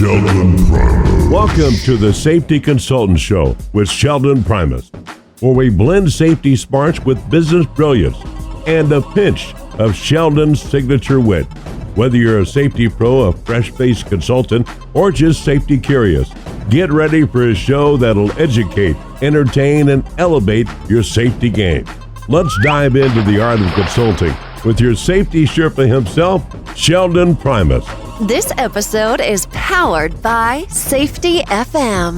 Sheldon Primus. Welcome to the Safety Consultant Show with Sheldon Primus, where we blend safety smarts with business brilliance and a pinch of Sheldon's signature wit. Whether you're a safety pro, a fresh-faced consultant, or just safety curious, get ready for a show that'll educate, entertain, and elevate your safety game. Let's dive into the art of consulting with your safety Sherpa himself, Sheldon Primus. This episode is powered by Safety FM.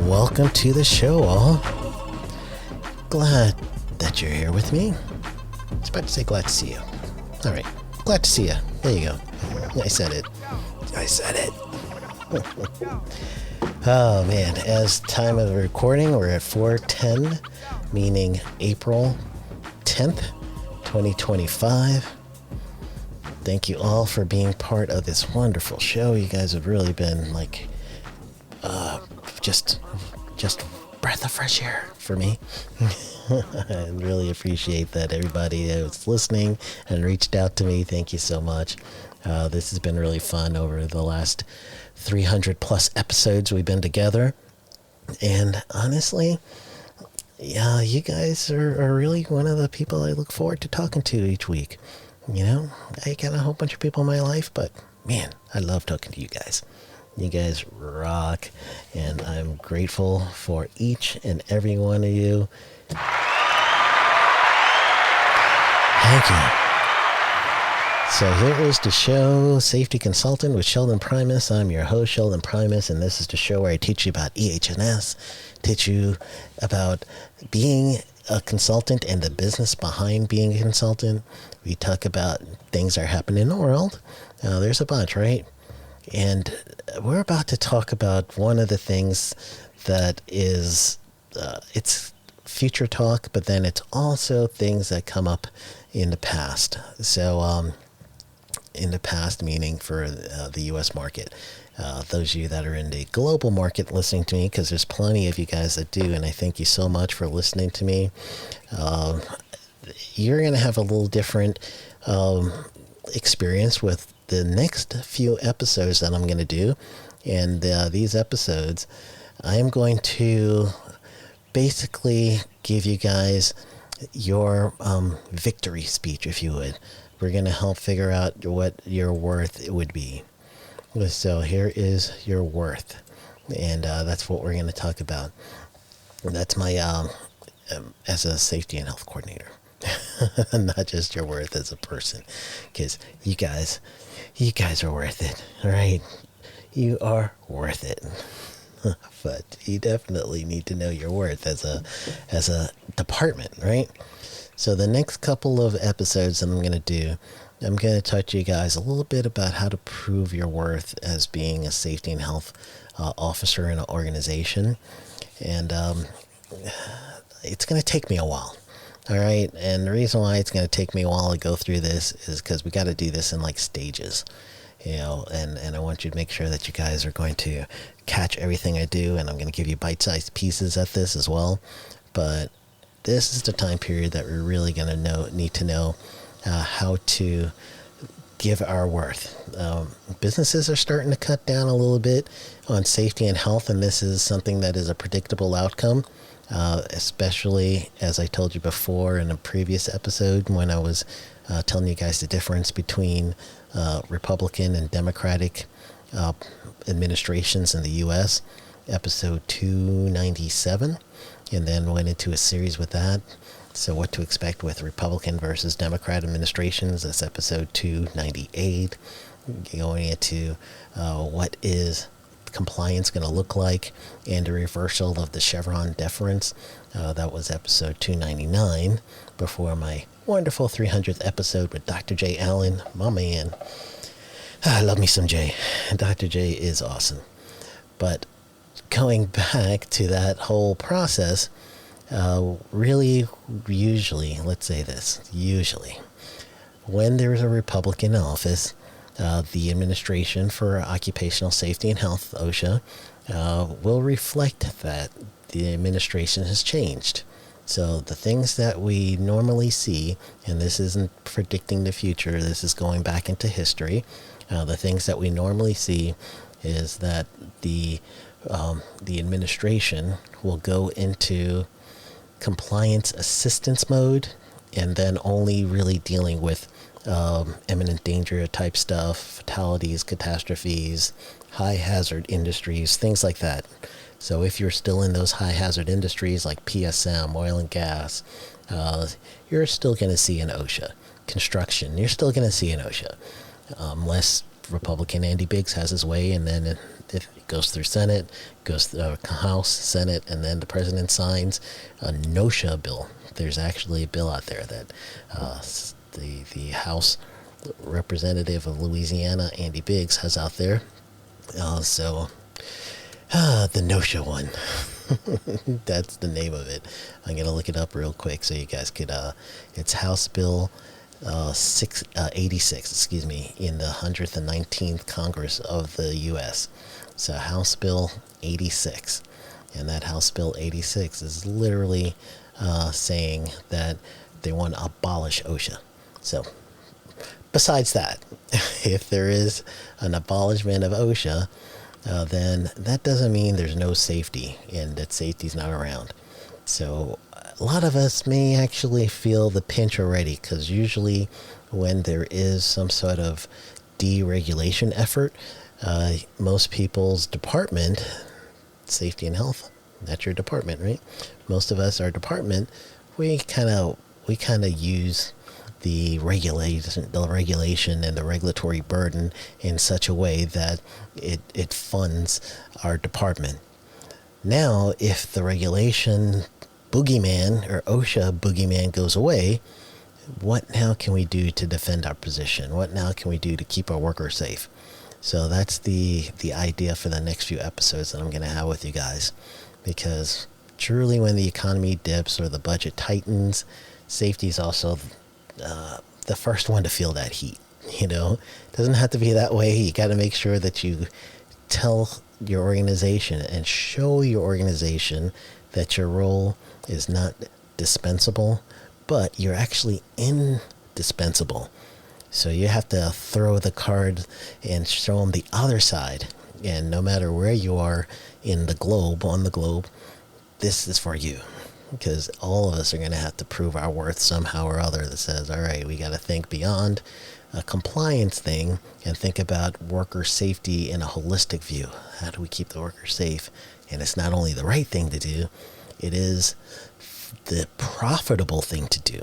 Welcome to the show, all. Glad that you're here with me. I was about to say glad to see you. All right, glad to see you. There you go. I said it. Oh, man. As time of recording, we're at 4/10, meaning April 10th, 2025. Thank you all for being part of this wonderful show. You guys have really been like, just breath of fresh air for me. I really appreciate that everybody that was listening and reached out to me. Thank you so much. This has been really fun over the last 300 plus episodes we've been together. And honestly, yeah, you guys are really one of the people I look forward to talking to each week. You know, I got a whole bunch of people in my life, but man, I love talking to you guys. You guys rock, and I'm grateful for each and every one of you. Thank you. So here is the show, Safety Consultant with Sheldon Primus. I'm your host, Sheldon Primus, and this is the show where I teach you about EH&S, teach you about being a consultant and the business behind being a consultant. We talk about things that are happening in the world. There's a bunch, right? And we're about to talk about one of the things that is, it's future talk, but then it's also things that come up in the past. So, in the past, meaning for the U.S. market. Those of you that are in the global market listening to me, because there's plenty of you guys that do, and I thank you so much for listening to me. You're going to have a little different experience with the next few episodes that I'm going to do. And these episodes, I'm going to basically give you guys your victory speech, if you would. We're going to help figure out what your worth would be. So here is your worth. And that's what we're going to talk about. That's my, as a safety and health coordinator. Not just your worth as a person. Because you guys are worth it. All right? You are worth it. But you definitely need to know your worth as a department, right? So the next couple of episodes that I'm going to do, I'm going to talk to you guys a little bit about how to prove your worth as being a safety and health officer in an organization. And it's going to take me a while. All right. And the reason why it's going to take me a while to go through this is because we got to do this in like stages, you know, and I want you to make sure that you guys are going to catch everything I do. And I'm going to give you bite-sized pieces at this as well. But this is the time period that we're really going to need to know how to give our worth. Businesses are starting to cut down a little bit on safety and health, and this is something that is a predictable outcome, especially as I told you before in a previous episode when I was telling you guys the difference between Republican and Democratic administrations in the U.S., episode 297. And then went into a series with that. So what to expect with Republican versus Democrat administrations. That's episode 298. Going into what is compliance going to look like and a reversal of the Chevron deference. That was episode 299 before my wonderful 300th episode with Dr. J. Allen, my man. I love me some Jay. Dr. J is awesome. But going back to that whole process, usually, when there's a Republican in office, the Administration for Occupational Safety and Health, OSHA, will reflect that the administration has changed. So the things that we normally see, and this isn't predicting the future, this is going back into history. The things that we normally see is that the administration will go into compliance assistance mode, and then only really dealing with imminent danger type stuff, fatalities, catastrophes, high hazard industries, things like that. So if you're still in those high hazard industries like PSM, oil and gas, you're still going to see an OSHA. Construction, you're still going to see an OSHA. Unless Republican Andy Biggs has his way, and then it goes through Senate, goes through House, Senate, and then the president signs a NOSHA bill. There's actually a bill out there that the House representative of Louisiana, Andy Biggs, has out there. The NOSHA one. That's the name of it. I'm going to look it up real quick so you guys could, it's House Bill 86, in the 119th Congress of the U.S. So House Bill 86. And that House Bill 86 is literally saying that they want to abolish OSHA. So besides that, if there is an abolishment of OSHA, then that doesn't mean there's no safety and that safety's not around. So a lot of us may actually feel the pinch already, because usually when there is some sort of deregulation effort, most people's department, safety and health, that's your department, right? Most of us, our department, we kind of use the regulation and the regulatory burden in such a way that it funds our department. Now, if the regulation boogeyman or OSHA boogeyman goes away, what now can we do to defend our position? What now can we do to keep our workers safe? So that's the idea for the next few episodes that I'm going to have with you guys. Because truly when the economy dips or the budget tightens, safety is also the first one to feel that heat. It doesn't have to be that way. You got to make sure that you tell your organization and show your organization that your role is not dispensable, but you're actually indispensable. So you have to throw the card and show them the other side. And no matter where you are on the globe, this is for you. Because all of us are going to have to prove our worth somehow or other that says, all right, we got to think beyond a compliance thing and think about worker safety in a holistic view. How do we keep the workers safe? And it's not only the right thing to do, it is the profitable thing to do.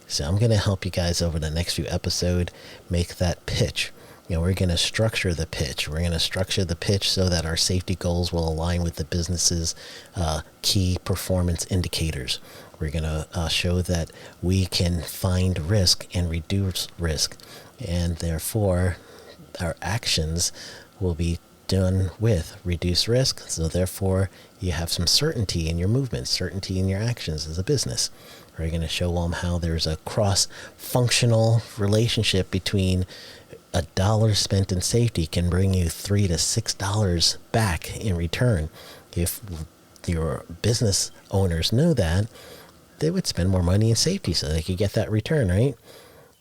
So I'm going to help you guys over the next few episodes make that pitch. We're going to structure the pitch. We're going to structure the pitch so that our safety goals will align with the business's key performance indicators. We're going to show that we can find risk and reduce risk, and therefore our actions will be done with reduced risk. So therefore you have some certainty in your movements, certainty in your actions as a business. We're going to show them how there's a cross-functional relationship between $1 spent in safety can bring you $3 to $6 back in return. If your business owners knew that, they would spend more money in safety so they could get that return, right?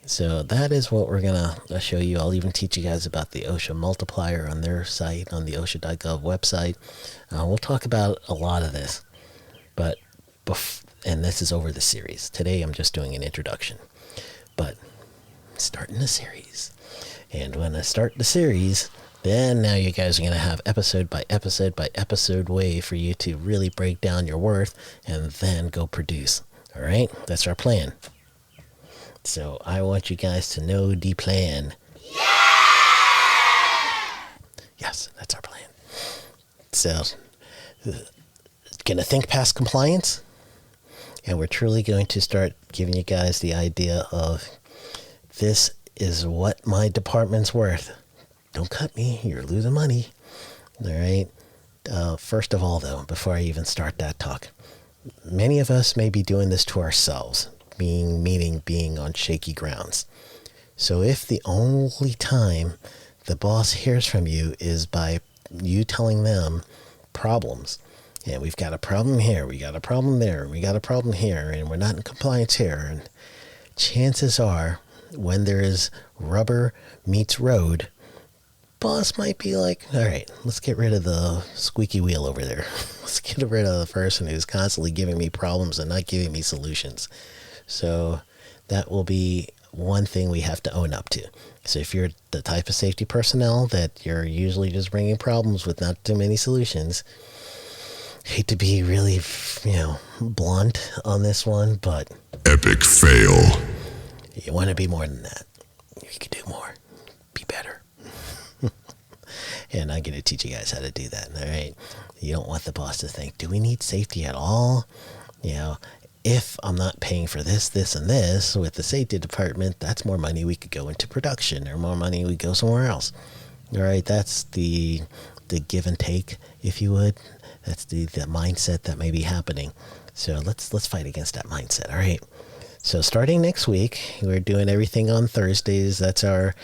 So that is what we're going to show you. I'll even teach you guys about the OSHA multiplier on their site, on the OSHA.gov website. We'll talk about a lot of this, and this is over the series. Today I'm just doing an introduction, but starting the series. And when I start the series, then now you guys are going to have episode by episode way for you to really break down your worth and then go produce. All right? That's our plan. So I want you guys to know the plan. Yeah! Yes, that's our plan. So, going to think past compliance. And we're truly going to start giving you guys the idea of this is what my department's worth. Don't cut me. You're losing money. All right. First of all, though, before I even start that talk, many of us may be doing this to ourselves, meaning being on shaky grounds. So if the only time the boss hears from you is by you telling them problems, and we've got a problem here, we got a problem there, we got a problem here, and we're not in compliance here. And chances are, when there is rubber meets road, boss might be like, all right, let's get rid of the squeaky wheel over there. Let's get rid of the person who's constantly giving me problems and not giving me solutions. So that will be one thing we have to own up to. So if you're the type of safety personnel that you're usually just bringing problems with not too many solutions, hate to be really, blunt on this one, but epic fail. You want to be more than that. You can do more. Be better. And I'm going to teach you guys how to do that. All right. You don't want the boss to think, do we need safety at all? If I'm not paying for this, this, and this with the safety department, that's more money we could go into production, or more money we go somewhere else. All right. That's the give and take, if you would. That's the mindset that may be happening. So let's fight against that mindset. All right. So starting next week, we're doing everything on Thursdays. That's our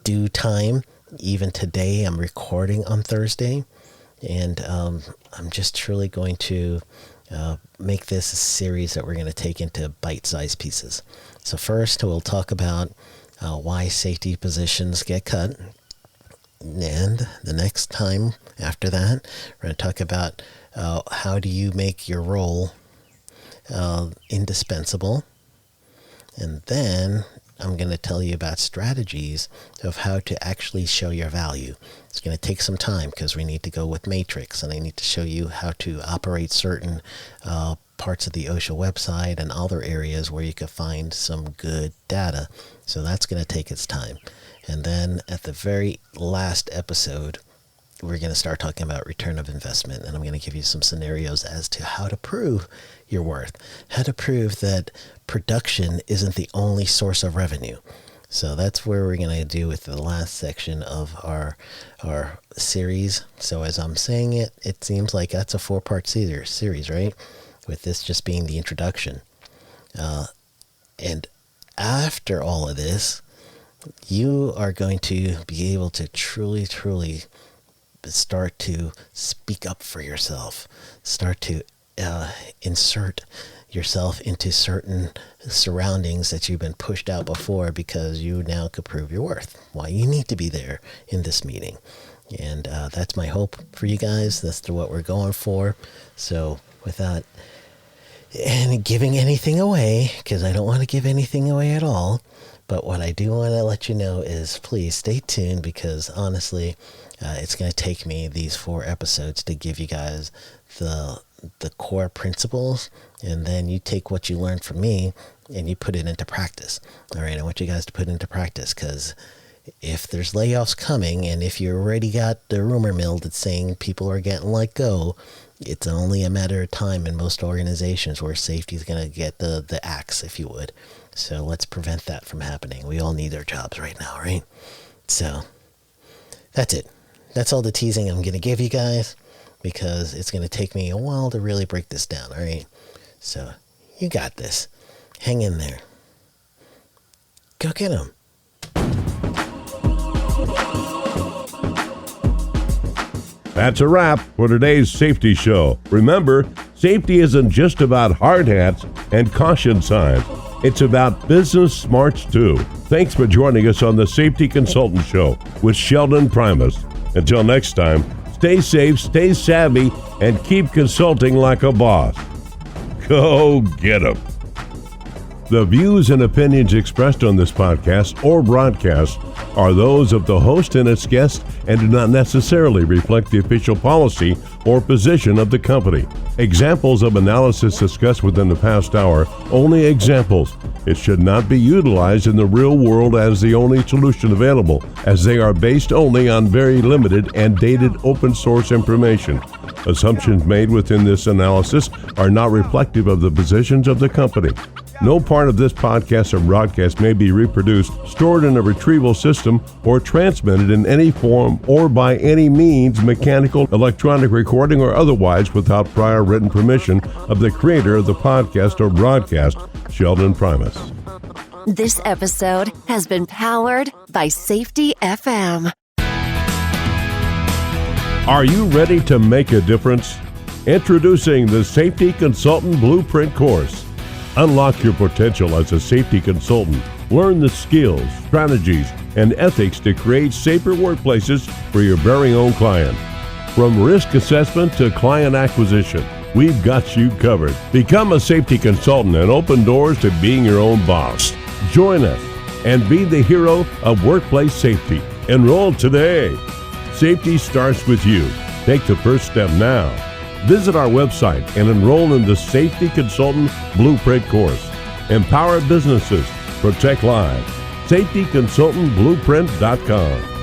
due time. Even today, I'm recording on Thursday, and I'm just truly going to make this a series that we're going to take into bite-sized pieces. So first, we'll talk about why safety positions get cut. And the next time after that, we're going to talk about how do you make your role indispensable. And then I'm going to tell you about strategies of how to actually show your value. It's going to take some time because we need to go with Matrix, and I need to show you how to operate certain parts of the OSHA website and other areas where you can find some good data. So that's going to take its time. And then at the very last episode, we're going to start talking about return of investment, and I'm going to give you some scenarios as to how to prove your worth, how to prove that production isn't the only source of revenue. So that's where we're going to do with the last section of our series. So as I'm saying it, it seems like that's a 4-part series, right? With this just being the introduction. And after all of this, you are going to be able to truly, truly start to speak up for yourself, start to insert yourself into certain surroundings that you've been pushed out before, because you now could prove your worth, why you need to be there in this meeting. And that's my hope for you guys. That's what we're going for. So without giving anything away, because I don't want to give anything away at all, but what I do want to let you know is please stay tuned, because honestly, it's going to take me these 4 episodes to give you guys the core principles, and then you take what you learned from me and you put it into practice. All right, I want you guys to put it into practice, because if there's layoffs coming, and if you already got the rumor mill that's saying people are getting let go, it's only a matter of time in most organizations where safety is going to get the axe, if you would. So let's prevent that from happening. We all need our jobs right now, right? So that's it. That's all the teasing I'm going to give you guys, because it's going to take me a while to really break this down, all right? So you got this. Hang in there. Go get them. That's a wrap for today's safety show. Remember, safety isn't just about hard hats and caution signs. It's about business smarts too. Thanks for joining us on the Safety Consultant Show with Sheldon Primus. Until next time, stay safe, stay savvy, and keep consulting like a boss. Go get 'em. The views and opinions expressed on this podcast or broadcast are those of the host and its guests and do not necessarily reflect the official policy or position of the company. Examples of analysis discussed within the past hour, only examples. It should not be utilized in the real world as the only solution available, as they are based only on very limited and dated open source information. Assumptions made within this analysis are not reflective of the positions of the company. No part of this podcast or broadcast may be reproduced, stored in a retrieval system, or transmitted in any form or by any means, mechanical, electronic recording, or otherwise, without prior written permission of the creator of the podcast or broadcast, Sheldon Primus. This episode has been powered by Safety FM. Are you ready to make a difference? Introducing the Safety Consultant Blueprint course. Unlock your potential as a safety consultant. Learn the skills, strategies, and ethics to create safer workplaces for your very own client. From risk assessment to client acquisition, we've got you covered. Become a safety consultant and open doors to being your own boss. Join us and be the hero of workplace safety. Enroll today. Safety starts with you. Take the first step now. Visit our website and enroll in the Safety Consultant Blueprint course. Empower businesses. Protect lives. SafetyConsultantBlueprint.com.